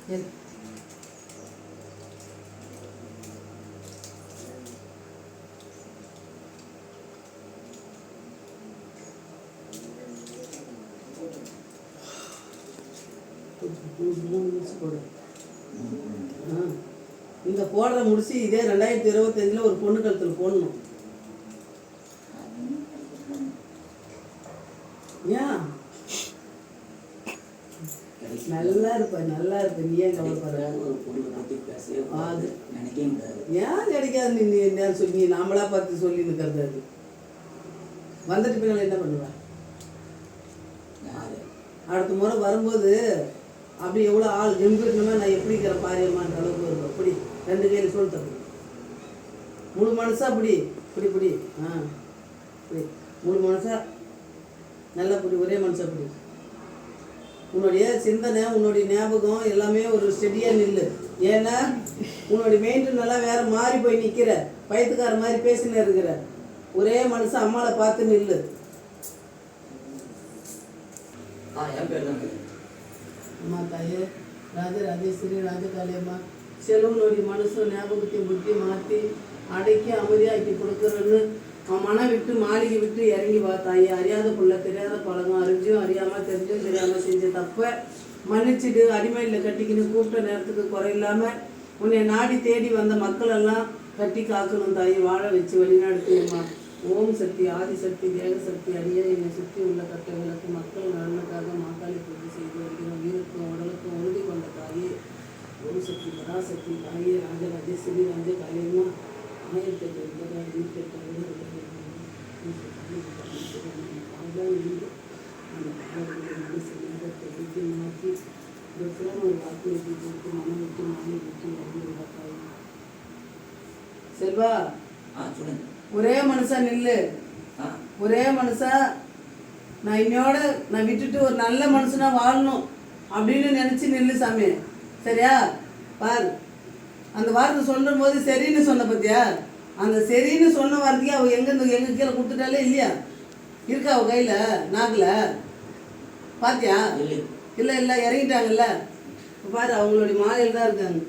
போடு. இந்த போடுற முடிச்சு இதே 2025 ஒரு பொண்ணு கழுத்தில் போடணும். ஏன் நல்லா இருப்ப நீ ஏன் கவலைப்படுற? அது ஏன் கிடைக்காது? நீ என்ன சொல்லி நாமளா பார்த்து சொல்லி நிற்கிறது. அது வந்துட்டு பின்னால் என்ன பண்ணுவேன்? அடுத்த முறை வரும்போது அப்படி எவ்வளோ ஆள் ஜெம்பிடணுமா நான் எப்படி இருக்கிற பாரியம்மான்ற அளவுக்கு வருவேன். அப்படி 2 கையில் சொல் தப்பு முழு மனசா அப்படி இப்படி இப்படி முழு மனசா நல்லா இப்படி ஒரே மனசா அப்படி உன்னுடைய சிந்தனை உன்னுடைய ஞாபகம் எல்லாமே ஒரு ஸ்டெடியாக நில்லு. ஏன்னா உன்னுடைய மெயின்டைன் நல்லா வேற மாறி போய் நிற்கிற பயத்துக்கார மாதிரி பேசினே இருக்கிற. ஒரே மனுஷன் அம்மாவை பார்த்து நில்லு. அம்மா தாயே ராஜராஜேஸ்வரி ராஜகாளியம்மா செல்வனுடைய மனசும் ஞாபகத்தையும் புத்தி மாற்றி அடக்கி அமைதியாக்கி கொடுக்குறன்னு அவன் மனம் விட்டு மாளிகை விட்டு இறங்கி பார்த்தாயே. அறியாத புள்ள தெரியாத பழகம் அறிஞ்சும் அறியாமல் தெரிஞ்சும் தெரியாமல் செஞ்ச தப்பை மன்னிச்சுட்டு அடிமையில் கட்டிக்கின்னு கூப்பிட்ட நேரத்துக்கு குறையில்லாமல் உன்னை நாடி தேடி வந்த மக்களெல்லாம் கட்டி காக்கணும் தாயை. வாழ வச்சு வழிநடத்துமா. ஓம் சக்தி ஆதிசக்தி தேகசக்தி அடியே என்னை சுற்றி உள்ள கட்டங்களுக்கு மக்கள் நலனுக்காக மாக்காளி பூஜை செய்து வருகிறோம். வீரத்துக்கும் உடலுக்கும் உறுதி கொண்ட தாயே. ஓம் சக்தி பராசக்தி தாயே ராஜராஜேஸ்வரி ராஜகாளியம்மா 1828 மாற்றி ஒரு வாக்கு வெட்டி கொடுத்து மனம் விட்டு மாலை விட்டு இறங்கி. செல்வா ஒரே மனுஷா நில்லு. ஒரே மனுஷா நான் இன்னையோட நான் விட்டுட்டு ஒரு நல்ல மனுஷனா வாழணும் அப்படின்னு நினச்சி நில்லு சாமி. சரியா? பாரு அந்த வார்த்தை சொல்ற போது சரின்னு சொன்ன பத்தியா? அந்த சரின்னு சொன்ன வார்த்தைக்கு அவள் எங்க கீழே கொடுத்துட்டாலே இல்லையா? இருக்கா அவ கையில நாக்கில் பாத்தியா? இல்லை இறங்கிட்டாங்கல்ல. பாரு அவங்களுடைய மாலையில் தான் இருக்காங்க.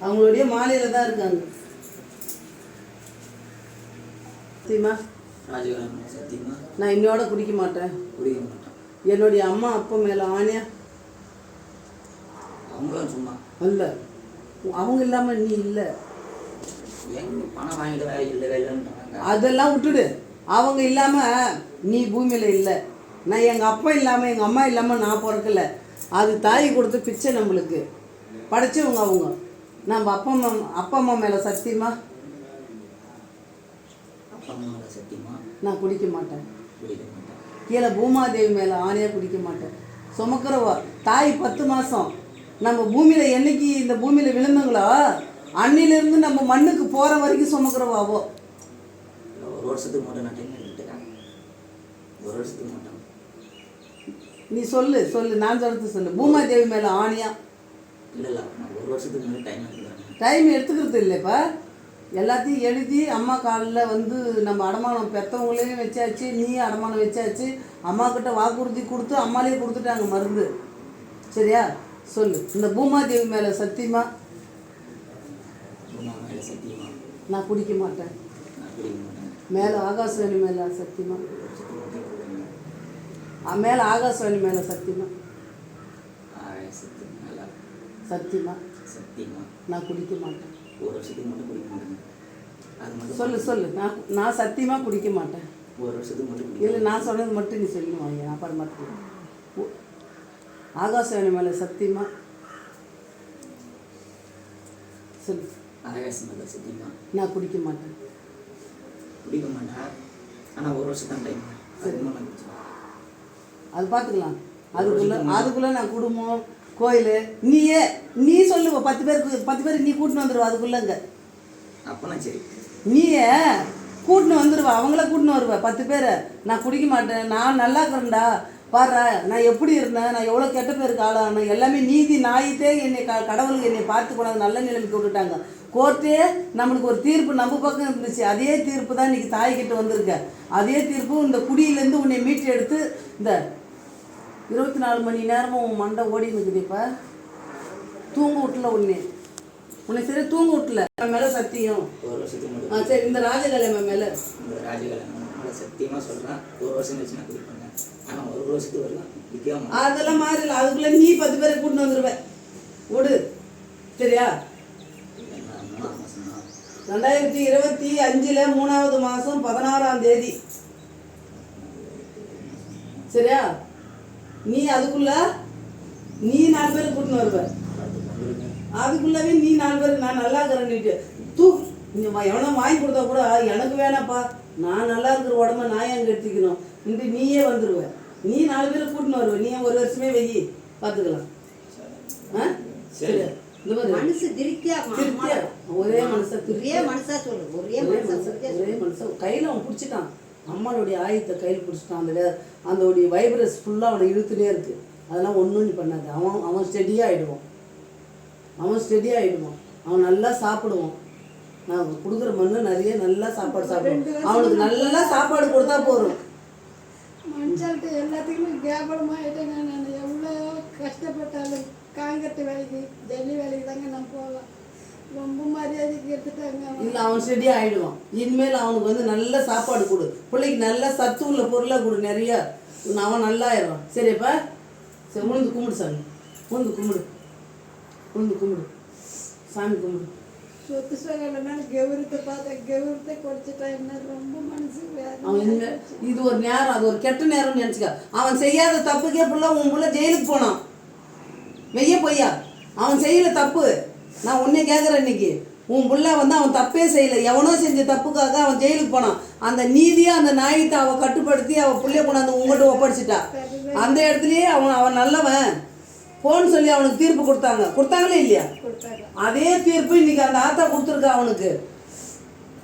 அவங்களுடைய மாலையில தான் இருக்காங்க. சத்தியமா நான் இன்னோட குடிக்க மாட்டேன். என்னுடைய அம்மா அப்பா மேல ஆணையா சும்மா அல்ல. அவங்க இல்லாம நீ இல்ல. அதெல்லாம் விட்டுடு. அவங்க இல்லாம நீ பூமியில இல்லை. நான் எங்க அப்பா இல்லாம எங்க அம்மா இல்லாம நான் பிறக்கல. அது தாய் கொடுத்த பிச்சை நம்மளுக்கு படைச்சவங்க அவங்க. நம்ம அப்பா அம்மா மேல சத்தியமா நான் குடிக்க மாட்டேன். கீழே பூமாதேவி மேல ஆணையா குடிக்க மாட்டேன். சுமக்கிறவா தாய் 10 மாசம் நம்ம பூமியில என்னைக்கு இந்த பூமியில விழுந்தங்களோ அன்னிலிருந்து நம்ம மண்ணுக்கு போற வரைக்கும் சுமக்கிறவாவோ. ஒரு வருஷத்துக்கு மட்டும் நீ சொல்லு நான் சொல்றது சொல்லு. பூமாதேவி மேல ஆணையா இல்லை ஒரு வருஷத்துக்கு டைம் எடுத்துக்கிறது இல்லைப்பா. எல்லாத்தையும் எழுதி அம்மா காலில் வந்து நம்ம அடமானம் பெற்றவங்களையும் வச்சாச்சு. நீ அடமானம் வச்சாச்சு. அம்மா கிட்ட வாக்குறுதி கொடுத்து அம்மாலேயே கொடுத்துட்டாங்க மருந்து. சரியா? சொல்லு. இந்த பூமாதேவி மேலே சத்தியமா நான் குடிக்க மாட்டேன். மேலே ஆகாசவாணி மேலே சத்தியமா மேலே ஆகாசவாணி மேலே சத்தியமா நான் குடிக்க மாட்டேன். ஒரு வருஷத்துக்கு மட்டும் குடிக்க மாட்டேன். சொல்லு நான் சத்தியமாக குடிக்க மாட்டேன். ஒரு வருஷத்துக்கு மட்டும் இல்லை நான் சொன்னது மட்டும் நீ சொல்லுவாங்க. நான் பாட மாட்டேன். ஆகாசவாணி மேலே சத்தியமா சொல்லு. ஆகாசம் மேலே சத்தியமா நான் குடிக்க மாட்டேன். ஆனால் ஒரு வருஷம் தான் டைம். அது பார்த்துக்கலாம். அதுக்குள்ளே நான் குடும்பம் கோயில் நீ சொல்லுவ 10 பேர் நீ கூட்டின்னு வந்துடுவா. அதுக்குள்ளங்க அப்போனா சரி நீயே கூட்டின்னு வந்துடுவா. அவங்கள கூட்டின்னு வருவா 10 பேரை. நான் குடிக்க மாட்டேன். நான் நல்லா இருக்கிறேன்டா பாரு நான் எப்படி இருந்தேன். நான் எவ்வளோ கெட்ட பேருக்கு ஆளானேன். எல்லாமே நீதி நாயத்தே என்னை கடவுளுக்கு என்னை பார்த்து கூடாது நல்ல நிலைமைக்கு விட்டுட்டாங்க. கோர்ட்டே நம்மளுக்கு ஒரு தீர்ப்பு நம்ம பக்கம் இருந்துச்சு. அதே தீர்ப்பு தான் இன்றைக்கி தாய்கிட்ட வந்திருக்க. அதே தீர்ப்பு இந்த குடியிலேருந்து உன்னை மீட்டு எடுத்து இந்த 24 மணி நேரமும் உன் மண்டை ஓடி இருக்குது. இப்போ தூங்க விட்டல உன்னை சரி தூங்க விட்டல. என் மேலே சத்தியம். ஒரு வருஷத்துக்கு முன்னாடி சரி இந்த ராஜகல்யாணம் என் மேலே இந்த ராஜகல்யாணம் மேலே சத்தியமாக சொல்கிறேன். ஒரு வருஷம் கழிச்சு நான் குடிப்பேன். ஆனால் ஒரு வருஷத்துக்கு வரலாம் விற்காம அதெல்லாம் மாறல. அதுக்குள்ளே நீ 10 பேரை கூட்டின்னு வந்துடுவேன். விடு சரியா? 2025 3வது மாதம் 16ஆம் தேதி சரியா? நீ அதுக்குள்ள நீ 4 பேரை கூட்டின்னு வருவ. அதுக்குள்ளவே நீ 4 பேருக்கு நான் நல்லா இருக்கிறேன்னுட்டு எவனோ வாங்கி கொடுத்தா கூட எனக்கு வேணாப்பா, நான் நல்லா இருக்கிற உடம்ப நான் ஏன் கெடுத்திக்கணும் இன்ட்டு நீயே வந்துடுவ. நீ 4 பேரை கூட்டின்னு வருவ. நீ ஒரு வருஷமே வெயி பார்த்துக்கலாம். ஆ சரி மனசு திருப்தியா ஒரே மனுஷன் சொல்லு. ஒரே மனுஷன் கையில் அவன் பிடிச்சிட்டான். அம்மாளுடைய ஆயுதத்தை கையில் பிடிச்சிட்டான். அந்த வைப்ரஸ் ஃபுல்லாக அவனை இழுத்துனே இருக்கு. அதெல்லாம் ஒன்றும் நீ பண்ணாது. அவன் ஸ்டெடியாக ஆகிடுவான். அவன் நல்லா சாப்பிடுவான். நான் கொடுக்குற மண்ணு நிறைய நல்லா சாப்பாடு சாப்பிடுவான். அவனுக்கு நல்லா சாப்பாடு கொடுத்தா போதும். மனுஷால்கிட்ட எல்லாத்துக்குமே கேவலமாக ஆகிட்டேங்க. நான் எவ்வளோ கஷ்டப்பட்டாலும் காங்கிரட்டு வேலைக்கு ஜல்லி வேலைக்கு தாங்க நான் போவேன். ரொம்ப மரியாதைக்கு எடுத்துட்டாங்க. இல்லை அவன் ஸ்டெடியாக ஆகிடுவான். இனிமேல் அவனுக்கு நல்ல சாப்பாடு கொடு. பிள்ளைக்கு நல்ல சத்து உள்ள பொருளாக கொடு நிறையா. அவன் நல்லா ஆயிடுவான். சரிப்பா? சரி உளுந்து கும்பிடு சாமி. உளுந்து கும்பிடு சாமி கும்பிடு. சொத்து சொல்லலைனால கௌரவத்தை பார்த்தேன். கௌரவத்தை குறைச்சிட்டா என்ன ரொம்ப மனசு அவன் இனிமேல் இது ஒரு நேரம், அது ஒரு கெட்ட நேரம்னு நினச்சிக்க. அவன் செய்யாத தப்புக்கே புள்ள உன் புள்ள ஜெயிலுக்கு போனான். மெய்ய பொய்யா? அவன் செய்யல தப்பு. நான் உன்னை கேட்குறேன். இன்னைக்கு உன் புள்ள அவன் தப்பே செய்யலை. எவனோ செஞ்ச தப்புக்காக அவன் ஜெயிலுக்கு போனான். அந்த நீதியை அந்த நியாயத்தை அவள் கட்டுப்படுத்தி அவள் பிள்ளைய கொண்டாந்து உங்கள்கிட்ட ஒப்படைச்சிட்டா. அந்த இடத்துலயே அவன் நல்லவன் போன்னு சொல்லி அவனுக்கு தீர்ப்பு கொடுத்தாங்களே இல்லையா? அதே தீர்ப்பு இன்னைக்கு அந்த ஆத்தா கொடுத்துருக்கா அவனுக்கு.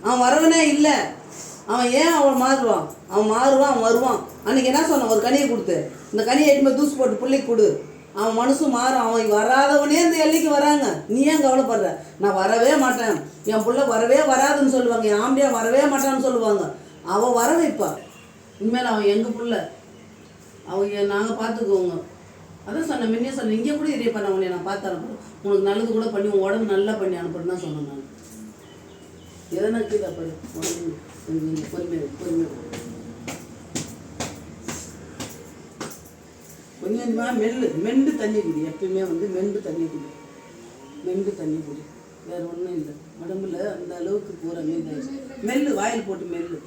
அவன் வரவனே இல்லை. அவன் ஏன் அவன் மாறுவான்? அவன் வருவான். அன்னைக்கு என்ன சொன்னான்? ஒரு கனியை கொடுத்து இந்த கனியை எட்டுமே தூசு போட்டு பிள்ளைக்கு கொடு. அவன் மனசு மாறும். அவன் வராதவனே இந்த எல்லைக்கு வராங்க. நீ ஏன் கவலைப்படுற? நான் வரவே மாட்டேன், என் பிள்ளை வரவே வராதுன்னு சொல்லுவாங்க. என் ஆம்பியா வரவே மாட்டான்னு சொல்லுவாங்க. அவன் வர வைப்பா. இனிமேல் அவன் எங்கள் பிள்ளை. அவங்க நாங்கள் பார்த்துக்குவோங்க. அதான் சொன்னேன், முன்னே சொன்னேன். இங்கே கூட இதே பண்ண உன்னை நான் பார்த்து அனுப்புறேன். உனக்கு நல்லது கூட பண்ணி உன் உடம்பு நல்லா பண்ணி அனுப்புறேன்னு தான் சொன்னேன். நான் எதனா கீழே படு. உடம்பு கொஞ்சம் பொறுமையாக கொஞ்சம் கொஞ்சமாக மெண்டு தண்ணி குடி. எப்பயுமே மெண்டு தண்ணி குடி. வேறு ஒன்றும் இல்லை. உடம்புல அந்த அளவுக்கு பூரா மீதாயிடுச்சு. மெல்லு வாயில் போட்டு மெல்லு.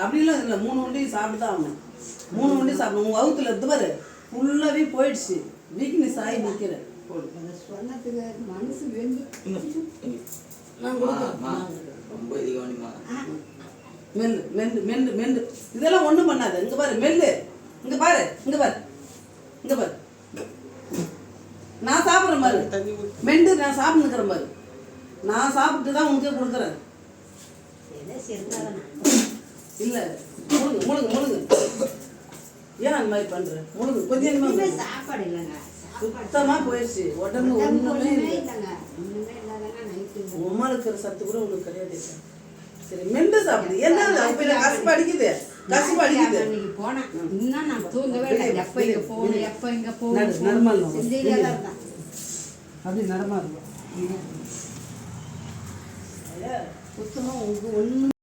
அப்படிலாம் இல்லை. 3 உண்டையும் சாப்பிட்டு ஆகணும். 3 உண்டையும் சாப்பிடணும். உங்கள் வகுத்துல இருந்து பாரு ஃபுல்லாகவே போயிடுச்சு. வீக்னஸ் ஆகி நிற்கிற சொன்னதுக்கு மனசு வெந்து நான் கொடுக்குறேன். ரொம்ப இதுவானிமா மெண்டு இதெல்லாம் ஒன்றும் பண்ணாது. இங்கே பாரு மெல்லு. இங்கே பாரு நான் சாப்பிட்ற மாதிரி மெண்டு. நான் சாப்பிட்டுக்கிற மாதிரி நான் சாப்பிட்டு தான் உனக்கே கொடுக்குறேன். இல்லை முழுங்கு ஏன் அந்த மாதிரி பண்ணுற? முழுங்கு கொஞ்சம் சாப்பாடு இல்லைங்க. சுத்தமாக போயிடுச்சு. உடம்பு ஒன்றுமே இல்லை. நைட்டு உமா இருக்கிற சத்து கூட உனக்கு கிடையாது. சரி மெண்டு சாப்பிடு. என்ன கசப்பு அடிக்குது. இன்னைக்கு போனேன். இன்னும் நான் தூங்கவே இல்லை. எப்போ இங்கே போகணும் நர்மல் அப்படி நடமா இருக்கும். சுத்தமாக உங்களுக்கு ஒன்றும்